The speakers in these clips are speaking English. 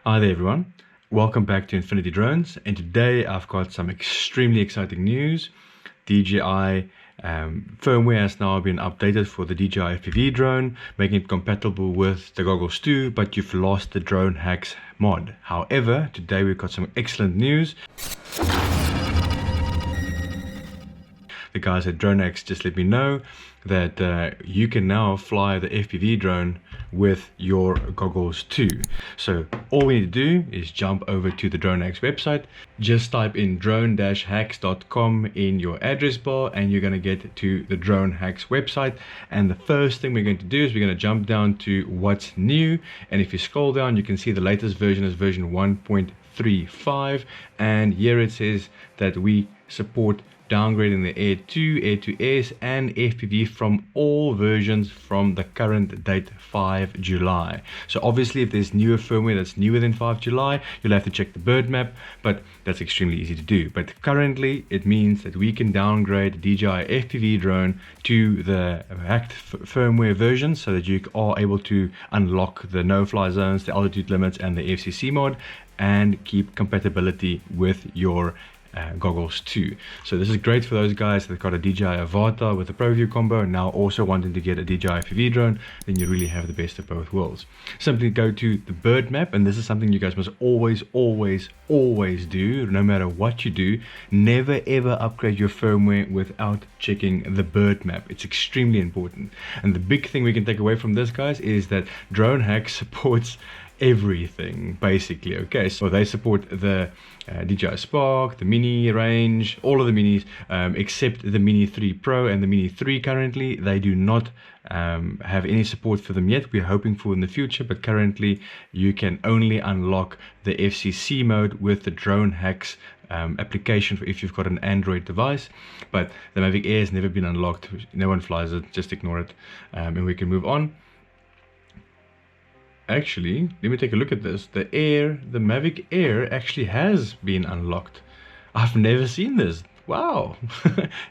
Hi there everyone, welcome back to Infinity Drones, and today I've got some extremely exciting news. DJI firmware has now been updated for the DJI FPV drone, making it compatible with the Goggles too, but you've lost the DroneHacks mod. However, today we've got some excellent news. The guys at dronehacks just let me know that you can now fly the FPV drone with your goggles too. So all we need to do is jump over to the dronehacks website, just type in drone-hacks.com in your address bar and you're going to get to the dronehacks website. And the first thing we're going to do is we're going to jump down to what's new, and if you scroll down you can see the latest version is version 1.35, and here it says that we support downgrading the Air 2, Air 2S and FPV from all versions from the current date 5 July. So obviously if there's newer firmware that's newer than 5 July, you'll have to check the bird map, but that's extremely easy to do. But currently it means that we can downgrade the DJI FPV drone to the hacked firmware version so that you are able to unlock the no-fly zones, the altitude limits and the FCC mod, and keep compatibility with your goggles too. So this is great for those guys that got a DJI Avatar with a ProView combo and now also wanting to get a DJI FPV drone. Then you really have the best of both worlds. Simply go to the bird map, and this is something you guys must always do, no matter what you do. Never ever upgrade your firmware without checking the bird map. It's extremely important. And the big thing we can take away from this, guys, is that DroneHacks supports everything basically. Okay, so they support the DJI Spark, the Mini range, all of the Minis, except the Mini 3 Pro and the Mini 3 currently. They do not have any support for them yet. We're hoping for in the future, but currently you can only unlock the FCC mode with the DroneHacks application for if you've got an Android device. But the Mavic Air has never been unlocked. No one flies it, just ignore it, and we can move on. Actually, let me take a look at this. The Mavic Air actually has been unlocked. I've never seen this. Wow.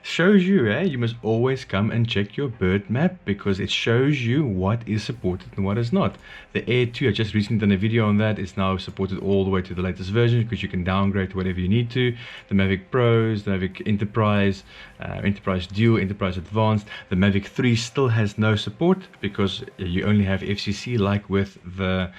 Shows you, you must always come and check your bird map, because it shows you what is supported and what is not. The Air 2, I just recently done a video on that. It's now supported all the way to the latest version, because you can downgrade to whatever you need to. The Mavic Pros, the Mavic Enterprise, Enterprise Dual, Enterprise Advanced. The Mavic 3 still has no support because you only have FCC like with the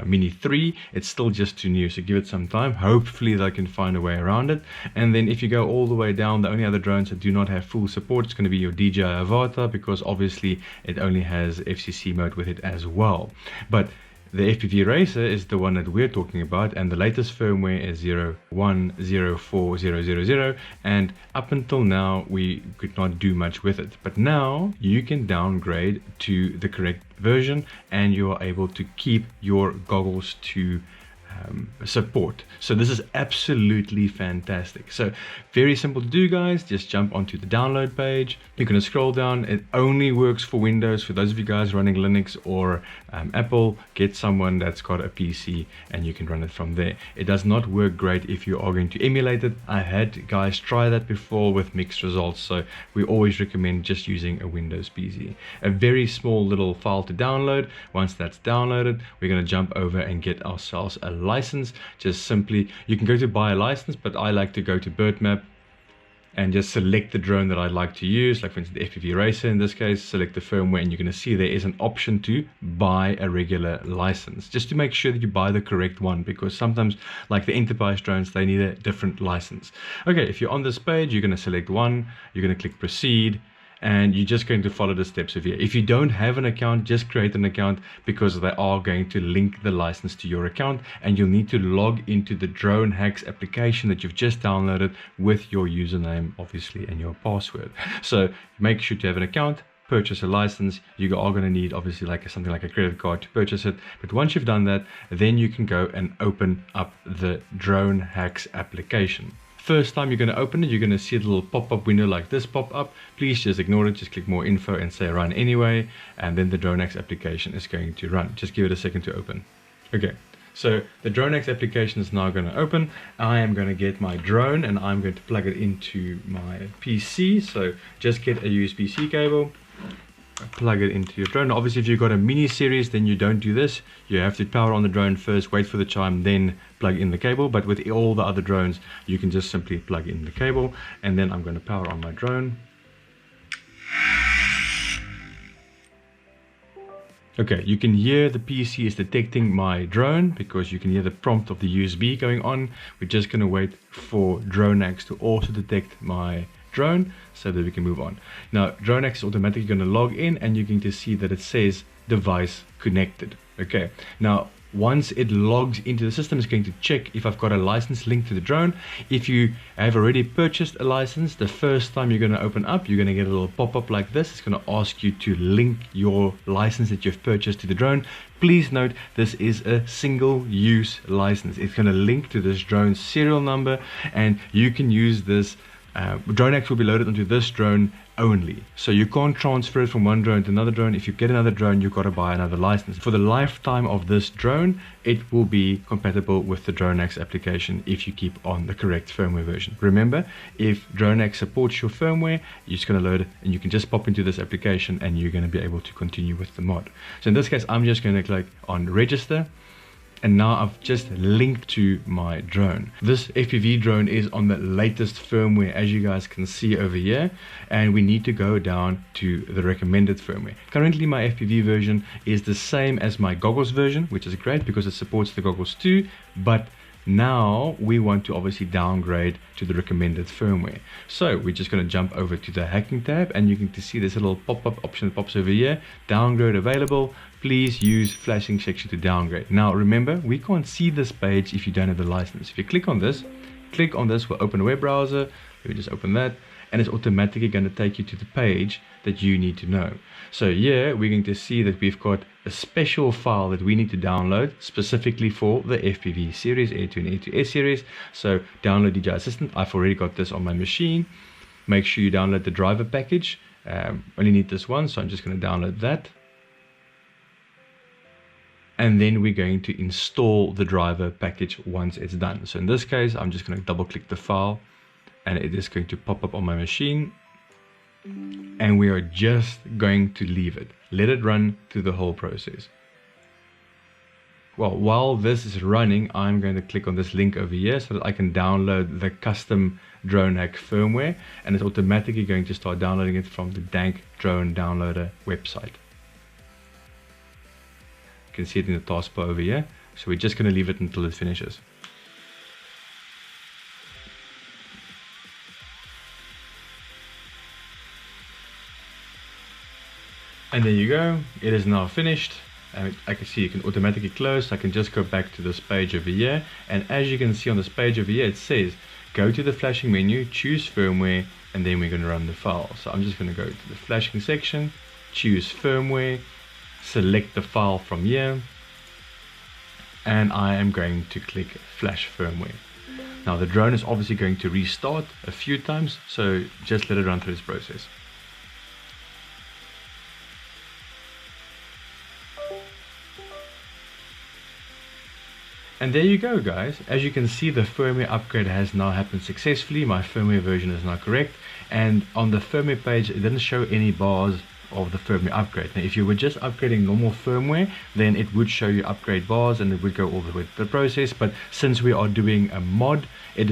Mini 3. It's still just too new, so give it some time. Hopefully they can find a way around it. And then if you go all the way down, the only other drones that do not have full support is going to be your DJI Avatar, because obviously it only has FCC mode with it as well. But the FPV Racer is the one that we're talking about, and the latest firmware is 0104000, and up until now we could not do much with it. But now you can downgrade to the correct version and you are able to keep your goggles to support. So this is absolutely fantastic. So very simple to do, guys. Just jump onto the download page. You're going to scroll down. It only works for Windows. For those of you guys running Linux or Apple, get someone that's got a PC and you can run it from there. It does not work great if you are going to emulate it. I had guys try that before with mixed results, so we always recommend just using a Windows PC. A very small little file to download. Once that's downloaded, we're going to jump over and get ourselves a license. Just simply, you can go to buy a license, but I like to go to bird map and just select the drone that I'd like to use, like for instance the FPV Racer in this case. Select the firmware and you're going to see there is an option to buy a regular license, just to make sure that you buy the correct one, because sometimes like the enterprise drones, they need a different license. Okay, if you're on this page, you're going to select one, you're going to click proceed, and you're just going to follow the steps of here. If you don't have an account, just create an account, because they are going to link the license to your account, and you'll need to log into the DroneHacks application that you've just downloaded with your username obviously and your password. So make sure to have an account, purchase a license. You are going to need obviously like something like a credit card to purchase it, but once you've done that, then you can go and open up the DroneHacks application. First time you're going to open it, you're going to see a little pop-up window like this pop up. Please just ignore it, just click more info and say run anyway, and then the DroneHacks application is going to run. Just give it a second to open. Okay, so the DroneHacks application is now going to open. I am going to get my drone and I'm going to plug it into my PC. So just get a USB-C cable, plug it into your drone. Obviously, if you've got a mini series, then you don't do this. You have to power on the drone first, wait for the chime, then plug in the cable. But with all the other drones, you can just simply plug in the cable. And then I'm going to power on my drone. Okay, you can hear the PC is detecting my drone because you can hear the prompt of the USB going on. We're just going to wait for dronehacks to also detect my drone so that we can move on. Now, dronehacks is automatically going to log in, and you're going to see that it says device connected. Okay, now once it logs into the system, it's going to check if I've got a license linked to the drone. If you have already purchased a license, the first time you're going to open up, you're going to get a little pop-up like this. It's going to ask you to link your license that you've purchased to the drone. Please note, this is a single-use license. It's going to link to this drone's serial number, and you can use this. Dronehacks will be loaded onto this drone only, so you can't transfer it from one drone to another drone. If you get another drone, you've got to buy another license. For the lifetime of this drone, it will be compatible with the dronehacks application if you keep on the correct firmware version. Remember, if dronehacks supports your firmware, you're just going to load it and you can just pop into this application and you're going to be able to continue with the mod. So in this case, I'm just going to click on register. And now I've just linked to my drone. This FPV drone is on the latest firmware, as you guys can see over here, and we need to go down to the recommended firmware. Currently my FPV version is the same as my goggles version, which is great because it supports the goggles too, but now we want to obviously downgrade to the recommended firmware. So we're just going to jump over to the hacking tab, and you can see this little pop-up option that pops over here, downgrade available. Please use flashing section to downgrade. Now remember, we can't see this page if you don't have the license. If you click on this will open a web browser. Let me just open that, and it's automatically going to take you to the page that you need to know. So here we're going to see that we've got a special file that we need to download specifically for the FPV series, Air 2 and Air 2S series. So download DJI Assistant. I've already got this on my machine. Make sure you download the driver package. Only need this one, so I'm just going to download that. And then we're going to install the driver package once it's done. So in this case, I'm just going to double click the file, and it is going to pop up on my machine. And we are just going to leave it. Let it run through the whole process. Well, while this is running, I'm going to click on this link over here so that I can download the custom DroneHack firmware, and it's automatically going to start downloading it from the Dank Drone Downloader website. You can see it in the taskbar over here. So we're just going to leave it until it finishes. And there you go, it is now finished. I can see you can automatically close. I can just go back to this page over here, and as you can see on this page over here, it says go to the flashing menu, choose firmware, and then we're going to run the file. So I'm just going to go to the flashing section, choose firmware, select the file from here, and I am going to click flash firmware. Now the drone is obviously going to restart a few times, so just let it run through this process. And there you go, guys. As you can see, the firmware upgrade has now happened successfully. My firmware version is now correct, and on the firmware page it didn't show any bars of the firmware upgrade. Now if you were just upgrading normal firmware, then it would show you upgrade bars and it would go all the way through the process, but since we are doing a mod, it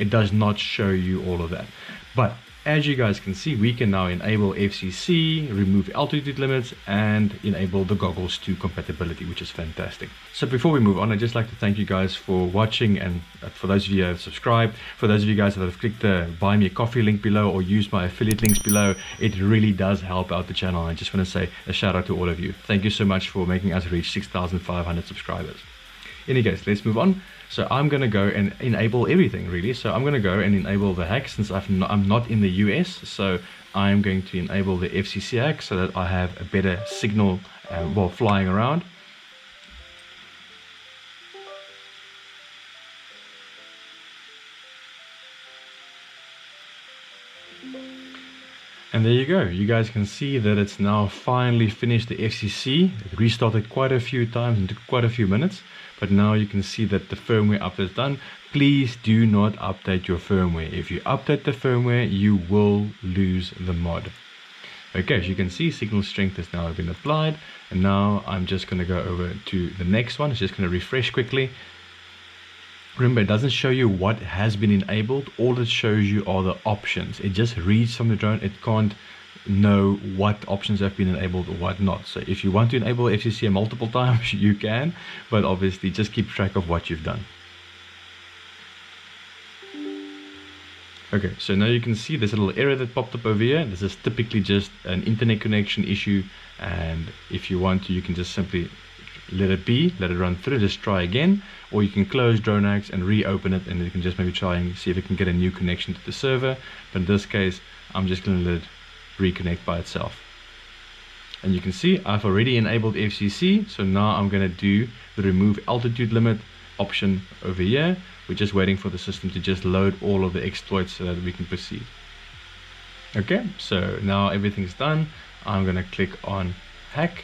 does not show you all of that. But as you guys can see, we can now enable FCC, remove altitude limits, and enable the Goggles 2 compatibility, which is fantastic. So before we move on, I'd just like to thank you guys for watching, and for those of you who have subscribed, for those of you guys that have clicked the buy me a coffee link below or used my affiliate links below, it really does help out the channel. I just want to say a shout out to all of you. Thank you so much for making us reach 6,500 subscribers. In any case, let's move on. So I'm going to go and enable everything really. So I'm going to go and enable the hack since I'm not in the US. So I'm going to enable the FCC hack so that I have a better signal while flying around. And there you go. You guys can see that it's now finally finished the FCC. It restarted quite a few times and took quite a few minutes. But now you can see that the firmware update is done. Please do not update your firmware. If you update the firmware, you will lose the mod. Okay, as you can see, signal strength has now been applied, and now I'm just going to go over to the next one. It's just going to refresh quickly. Remember, it doesn't show you what has been enabled. All it shows you are the options. It just reads from the drone. It can't know what options have been enabled or what not. So if you want to enable FCC multiple times, you can, but obviously just keep track of what you've done. Okay, so now you can see there's a little error that popped up over here. This is typically just an internet connection issue, and if you want to, you can just simply let it be, let it run through, just try again, or you can close DroneHacks and reopen it, and you can just maybe try and see if it can get a new connection to the server. But in this case, I'm just going to let it reconnect by itself. And you can see I've already enabled FCC, so now I'm going to do the remove altitude limit option over here. We're just waiting for the system to just load all of the exploits so that we can proceed. Okay, so now everything's done. I'm going to click on hack,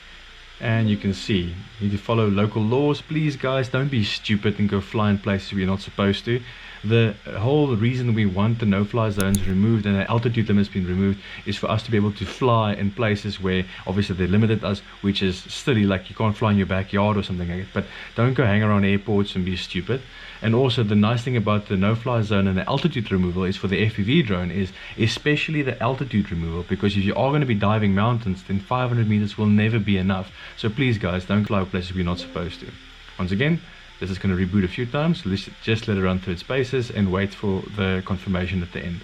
and you can see you need to follow local laws. Please guys, don't be stupid and go fly in places where you're not supposed to. The whole reason we want the no-fly zones removed and the altitude limits being removed is for us to be able to fly in places where obviously they limited us, which is silly, like you can't fly in your backyard or something like that. But don't go hang around airports and be stupid. And also the nice thing about the no-fly zone and the altitude removal is for the FPV drone is especially the altitude removal, because if you are going to be diving mountains, then 500 meters will never be enough. So please guys, don't fly places we're not supposed to. Once again, this is going to reboot a few times, so let's just let it run through its paces and wait for the confirmation at the end.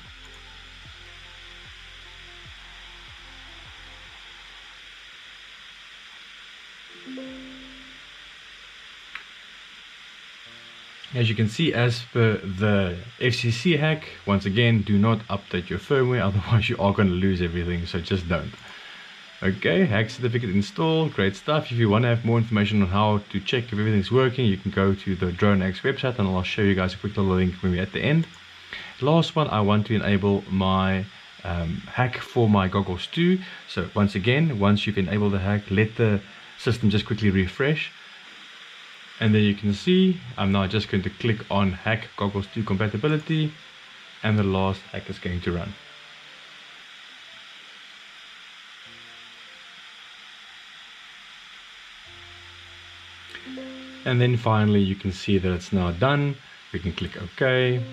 As you can see, as per the FCC hack, once again, do not update your firmware, otherwise you are going to lose everything, so just don't. Okay, hack certificate installed, great stuff. If you want to have more information on how to check if everything's working, you can go to the DroneHacks website, and I'll show you guys a quick little link when we're at the end. Last one, I want to enable my hack for my goggles too. So once again, once you've enabled the hack, let the system just quickly refresh. And then you can see I'm now just going to click on hack goggles 2 compatibility, and the last hack is going to run. And then finally you can see that it's now done. We can click OK,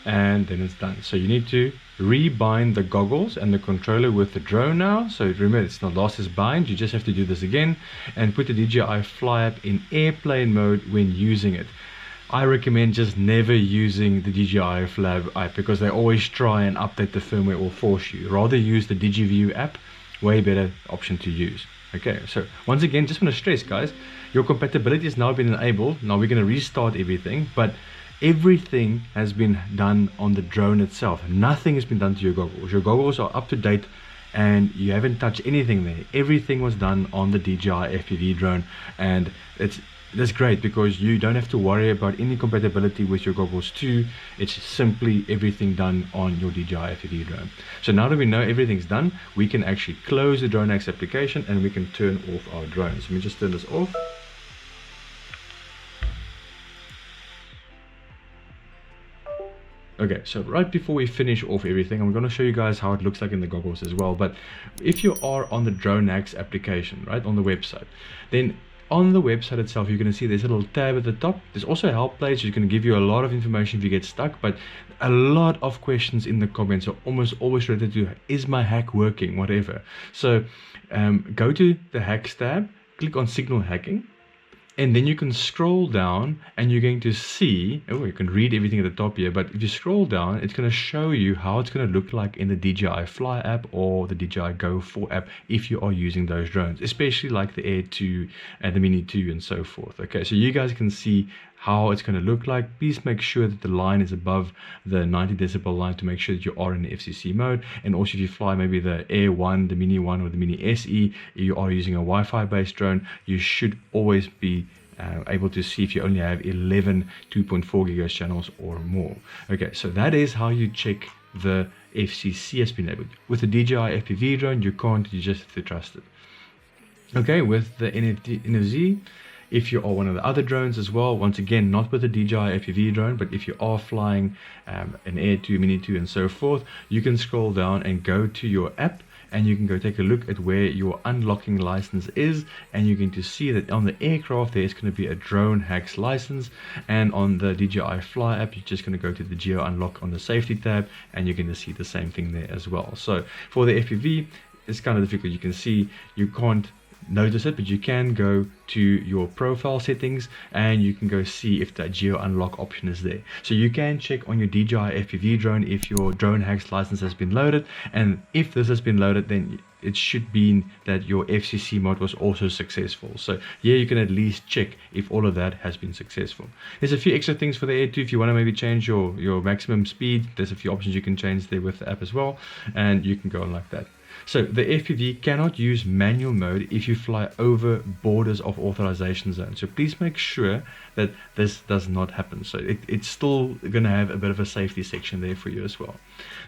and then it's done. So you need to rebind the goggles and the controller with the drone now. So remember, it's not lost its bind. You just have to do this again and put the DJI Fly app in airplane mode when using it. I recommend just never using the DJI Fly app because they always try and update the firmware or force you. Rather use the DigiView app, way better option to use. Okay, so once again, just want to stress guys, your compatibility has now been enabled. Now we're going to restart everything, but everything has been done on the drone itself. Nothing has been done to your goggles. Your goggles are up to date and you haven't touched anything there. Everything was done on the DJI FPV drone, and that's great because you don't have to worry about any compatibility with your goggles too. It's simply everything done on your DJI FPV drone. So now that we know everything's done, we can actually close the DroneHacks application and we can turn off our drones. Let me just turn this off. Okay, so right before we finish off everything, I'm going to show you guys how it looks like in the goggles as well. But if you are on the DroneHacks application, right, on the website, then on the website itself, you're going to see there's a little tab at the top. There's also a help page, which is going to give you a lot of information if you get stuck, but a lot of questions in the comments are almost always related to, is my hack working, whatever. So go to the hacks tab, click on signal hacking, and then you can scroll down and you're going to see, oh, you can read everything at the top here, but if you scroll down, it's going to show you how it's going to look like in the DJI Fly app or the DJI Go 4 app if you are using those drones, especially like the Air 2 and the Mini 2 and so forth. Okay, so you guys can see how it's going to look like. Please make sure that the line is above the 90 decibel line to make sure that you are in the FCC mode. And also if you fly maybe the Air 1, the Mini 1 or the Mini SE, you are using a Wi-Fi based drone, you should always be able to see if you only have 11 2.4 gigahertz channels or more. Okay, so that is how you check the FCC has been enabled. With the DJI FPV drone, you can't, you just have to trust it. Okay, with the NFZ, if you are one of the other drones as well, once again, not with the DJI FPV drone, but if you are flying an Air 2, Mini 2 and so forth, you can scroll down and go to your app and you can go take a look at where your unlocking license is, and you're going to see that on the aircraft there's going to be a DroneHacks license, and on the DJI Fly app you're just going to go to the Geo Unlock on the safety tab, and you're going to see the same thing there as well. So for the FPV, it's kind of difficult. You can see you can't notice it, but you can go to your profile settings and you can go see if that Geo Unlock option is there. So you can check on your DJI FPV drone if your DroneHacks license has been loaded, and if this has been loaded, then it should mean that your FCC mod was also successful. So yeah, you can at least check if all of that has been successful. There's a few extra things for the Air 2. If you want to maybe change your maximum speed, there's a few options you can change there with the app as well, and you can go on like that. So the FPV cannot use manual mode if you fly over borders of authorization zone. So please make sure that this does not happen. So it's still going to have a bit of a safety section there for you as well.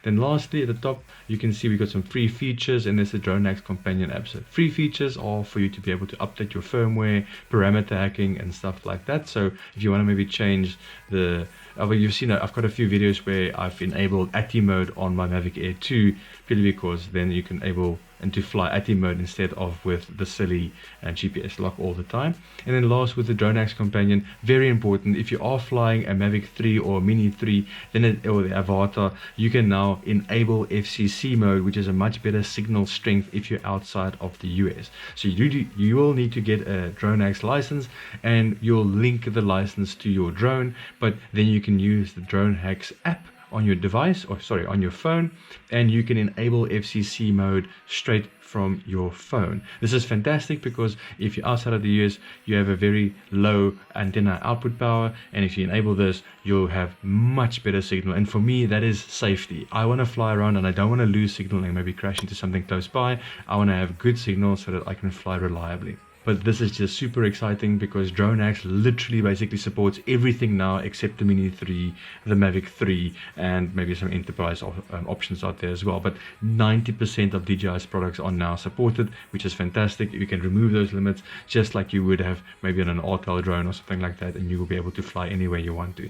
Then lastly, at the top, you can see we've got some free features, and there's the DroneHacks companion app. So free features are for you to be able to update your firmware, parameter hacking, and stuff like that. So if you want to maybe change the you've seen I've got a few videos where I've enabled ATI mode on my Mavic Air 2, purely because then you can enable and to fly ATI mode instead of with the silly GPS lock all the time. And then last, with the DroneHacks companion, very important, if you are flying a Mavic 3 or a Mini 3, then or the Avatar, you can now enable FCC mode, which is a much better signal strength if you're outside of the US. So you will need to get a DroneHacks license, and you'll link the license to your drone, but then you can use the DroneHacks app on your device, or sorry, on your phone, and you can enable FCC mode straight from your phone. This is fantastic because if you're outside of the US, you have a very low antenna output power, and if you enable this, you'll have much better signal. And for me, that is safety. I want to fly around and I don't want to lose signal and maybe crash into something close by. I want to have good signal so that I can fly reliably. But this is just super exciting because DroneHacks literally basically supports everything now except the Mini 3, the Mavic 3, and maybe some enterprise options out there as well. But 90% of DJI's products are now supported, which is fantastic. You can remove those limits just like you would have maybe on an RTL drone or something like that, and you will be able to fly anywhere you want to.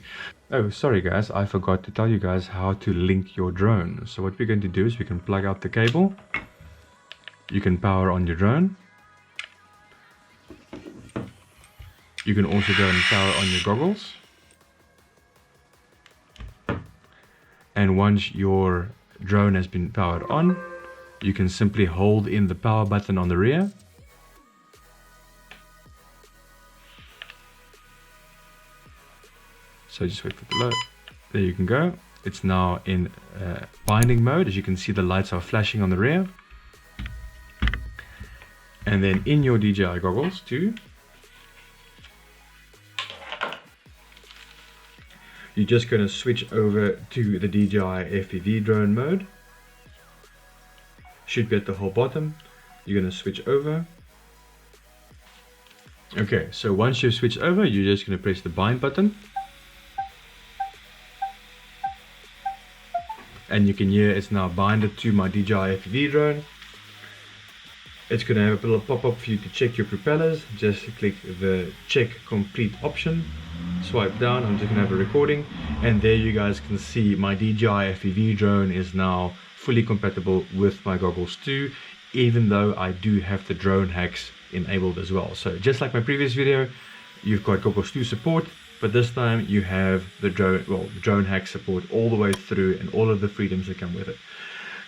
Oh, sorry guys, I forgot to tell you guys how to link your drone. So what we're going to do is we can plug out the cable. You can power on your drone. You can also go and power on your goggles. And once your drone has been powered on, you can simply hold in the power button on the rear. So just wait for the load. There you can go. It's now in binding mode. As you can see, the lights are flashing on the rear. And then in your DJI goggles too, you're just going to switch over to the DJI FPV drone mode. Should be at the whole bottom. You're going to switch over. Okay, so once you've switched over, you're just going to press the bind button. And you can hear it's now binded to my DJI FPV drone. It's going to have a little pop-up for you to check your propellers. Just click the check complete option. Swipe down. I'm just going to have a recording, and there you guys can see my DJI FPV drone is now fully compatible with my goggles too, even though I do have the DroneHacks enabled as well. So just like my previous video, you've got goggles 2 support, but this time you have the DroneHacks support all the way through and all of the freedoms that come with it.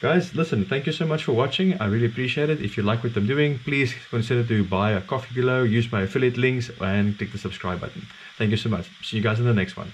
Guys, listen, thank you so much for watching. I really appreciate it. If you like what I'm doing, please consider to buy a coffee below, use my affiliate links, and click the subscribe button. Thank you so much. See you guys in the next one.